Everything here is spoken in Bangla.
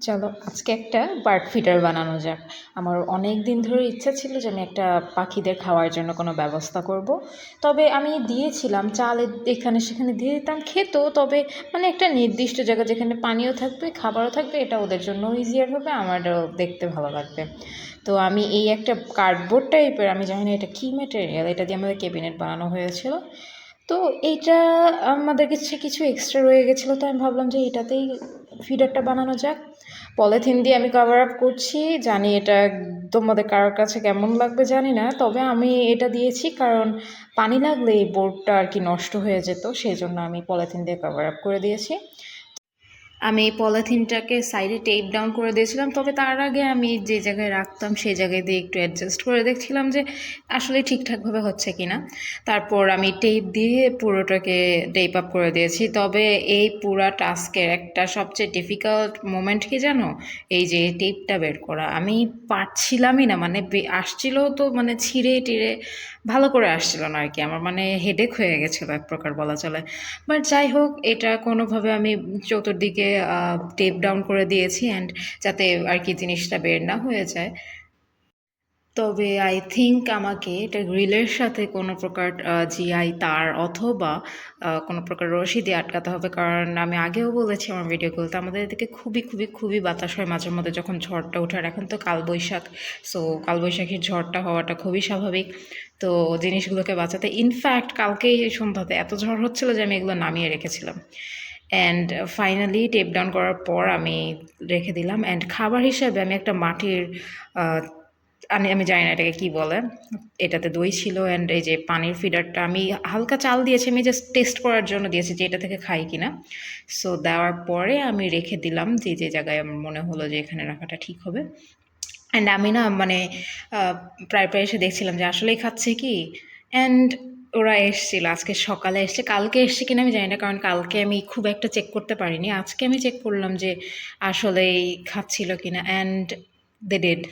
চলো আজকে একটা বার্ড ফিডার বানানো যাক। আমার অনেক দিন ধরে ইচ্ছা ছিল যে আমি একটা পাখিদের খাওয়ার জন্য কোনো ব্যবস্থা করব। তবে আমি দিয়েছিলাম চাল এখানে সেখানে দিয়ে দিতাম, খেত, তবে মানে একটা নির্দিষ্ট জায়গা যেখানে পানিও থাকবে খাবারও থাকবে, এটা ওদের জন্য ইজিয়ার হবে, আমারও দেখতে ভালো লাগবে। তো আমি এই একটা কার্ডবোর্ড টাইপের, আমি জানি না এটা কী ম্যাটেরিয়াল, এটা দিয়ে আমাদের ক্যাবিনেট বানানো হয়েছিল। তো এইটা আমাদের কাছে কিছু এক্সট্রা রয়ে গেছিলো, তো আমি ভাবলাম যে এটাতেই ফিডারটা বানানো যাক। পলিথিন দিয়ে আমি কভার আপ করছি, জানি এটা তোমাদের কারোর কাছে কেমন লাগবে জানি না, তবে আমি এটা দিয়েছি কারণ পানি লাগলে এই বোর্ডটা আর কি নষ্ট হয়ে যেত, সেই জন্য আমি পলিথিন দিয়ে কভার আপ করে দিয়েছি। আমি এই পলিথিনটাকে সাইডে টেপ ডাউন করে দিয়েছিলাম, তবে তার আগে আমি যে জায়গায় রাখতাম সেই জায়গায় দিয়ে একটু অ্যাডজাস্ট করে দেখছিলাম যে আসলে ঠিকঠাকভাবে হচ্ছে কি না। তারপর আমি টেপ দিয়ে পুরোটাকে টেপ আপ করে দিয়েছি। তবে এই পুরা টাস্কের একটা সবচেয়ে ডিফিকাল্ট মোমেন্ট কি জানো? এই যে টেপটা বের করা, আমি পারছিলামই না, মানে আসছিল তো মানে ছিঁড়ে টিড়ে ভালো করে আসছিল না আর কি, আমার মানে হেডেক হয়ে গেছিলো এক প্রকার বলা চলে। বাট যাই হোক, এটা কোনোভাবে আমি চতুর্দিকে টেপ ডাউন করে দিয়েছি, অ্যান্ড যাতে আর কি জিনিসটা বের না হয়ে যায়। তবে আই থিঙ্ক আমাকে এটা গ্রিলের সাথে কোনো প্রকার জিআই তার অথবা কোনো প্রকার রশি দিয়ে আটকাতে হবে, কারণ আমি আগেও বলেছি আমার ভিডিওগুলোতে আমাদের এদিকে খুবই খুবই খুবই বাতাস হয় মাঝে মধ্যে যখন ঝড়টা ওঠার। এখন তো কালবৈশাখ, সো কালবৈশাখীর ঝড়টা হওয়াটা খুবই স্বাভাবিক। তো জিনিসগুলোকে বাঁচাতে ইনফ্যাক্ট কালকেই সন্ধ্যাতে এত ঝড় হচ্ছিল যে আমি এগুলো নামিয়ে রেখেছিলাম। অ্যান্ড ফাইনালি টেপ ডাউন করার পর আমি রেখে দিলাম। অ্যান্ড খাবার হিসাবে আমি একটা মাটির আমি জানি না এটাকে কী বলে, এটাতে দই ছিল, অ্যান্ড এই যে পানির ফিডারটা আমি হালকা চাল দিয়েছি, আমি জাস্ট টেস্ট করার জন্য দিয়েছি যে এটা থেকে খাই কিনা। সো দেওয়ার পরে আমি রেখে দিলাম যে যে জায়গায় আমার মনে হলো যে এখানে রাখাটা ঠিক হবে। অ্যান্ড আমি না মানে প্রায় প্রায় এসে দেখছিলাম যে আসলেই খাচ্ছে কি। অ্যান্ড ওরা এসছিল, আজকে সকালে এসছে, কালকে এসছে কিনা আমি জানি না, কারণ কালকে আমি খুব একটা চেক করতে পারিনি। আজকে আমি চেক করলাম যে আসলেই খাচ্ছিল কিনা, অ্যান্ড দে ডিড।